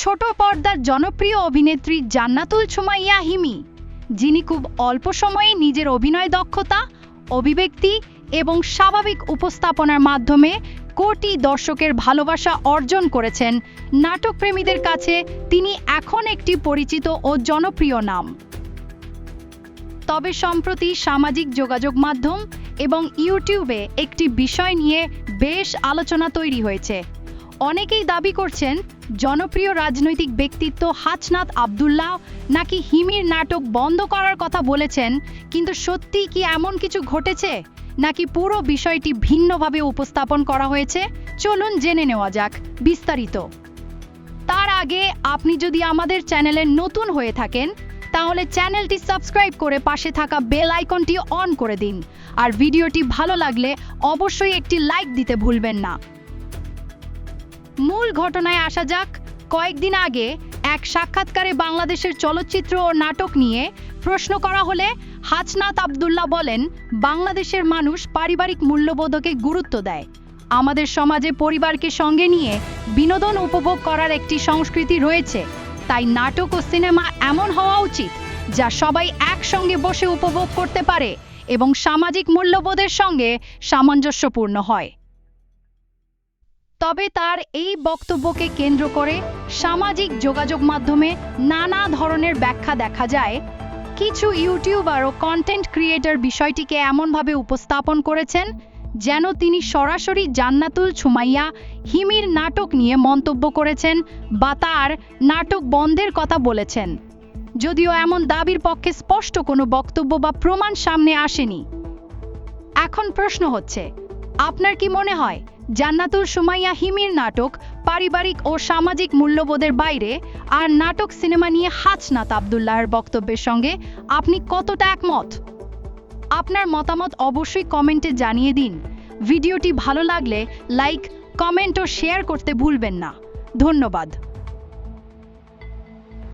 ছোট পর্দার জনপ্রিয় অভিনেত্রী জান্নাতুল সুমাইয়া হিমি, যিনি খুব অল্প সময়ে নিজের অভিনয় দক্ষতা, অভিব্যক্তি এবং স্বাভাবিক উপস্থাপনার মাধ্যমে কোটি দর্শকের ভালোবাসা অর্জন করেছেন। নাটকপ্রেমীদের কাছে তিনি এখন একটি পরিচিত ও জনপ্রিয় নাম। তবে সম্প্রতি সামাজিক যোগাযোগ মাধ্যম এবং ইউটিউবে একটি বিষয় নিয়ে বেশ আলোচনা তৈরি হয়েছে। অনেকেই দাবি করছেন জনপ্রিয় রাজনৈতিক ব্যক্তিত্ব হাছনাত আব্দুল্লাহ নাকি হিমির নাটক বন্ধ করার কথা বলেছেন। কিন্তু সত্যিই কি এমন কিছু ঘটেছে, নাকি পুরো বিষয়টি ভিন্নভাবে উপস্থাপন করা হয়েছে? চলুন জেনে নেওয়া যাক বিস্তারিত। তার আগে আপনি যদি আমাদের চ্যানেলে নতুন হয়ে থাকেন তাহলে চ্যানেলটি সাবস্ক্রাইব করে পাশে থাকা বেল আইকনটি অন করে দিন। আর ভিডিওটি ভালো লাগলে অবশ্যই একটি লাইক দিতে ভুলবেন না। মূল ঘটনায় আসা যাক। কয়েকদিন আগে এক সাক্ষাৎকারে বাংলাদেশের চলচ্চিত্র ও নাটক নিয়ে প্রশ্ন করা হলে হাছনাত আব্দুল্লাহ বলেন, বাংলাদেশের মানুষ পারিবারিক মূল্যবোধকে গুরুত্ব দেয়। আমাদের সমাজে পরিবারকে সঙ্গে নিয়ে বিনোদন উপভোগ করার একটি সংস্কৃতি রয়েছে। তাই নাটক ও সিনেমা এমন হওয়া উচিত যা সবাই একসঙ্গে বসে উপভোগ করতে পারে এবং সামাজিক মূল্যবোধের সঙ্গে সামঞ্জস্যপূর্ণ হয়। তবে তার এই বক্তব্যকে কেন্দ্র করে সামাজিক যোগাযোগ মাধ্যমে নানা ধরনের ব্যাখ্যা দেখা যায়। কিছু ইউটিউবার ও কন্টেন্ট ক্রিয়েটর বিষয়টিকে এমনভাবে উপস্থাপন করেছেন যেন তিনি সরাসরি জান্নাতুল সুমাইয়া হিমির নাটক নিয়ে মন্তব্য করেছেন বা তার নাটক বন্ধের কথা বলেছেন। যদিও এমন দাবির পক্ষে স্পষ্ট কোনো বক্তব্য বা প্রমাণ সামনে আসেনি। এখন প্রশ্ন হচ্ছে, আপনার কি মনে হয় জান্নাতুল সুমাইয়া হিমির নাটক পারিবারিক ও সামাজিক মূল্যবোধের বাইরে? আর নাটক সিনেমা নিয়ে হাছনাত আব্দুল্লাহর বক্তব্যের সঙ্গে আপনি কতটা একমত? আপনার মতামত অবশ্যই কমেন্টে জানিয়ে দিন। ভিডিওটি ভালো লাগলে লাইক, কমেন্ট ও শেয়ার করতে ভুলবেন না। ধন্যবাদ।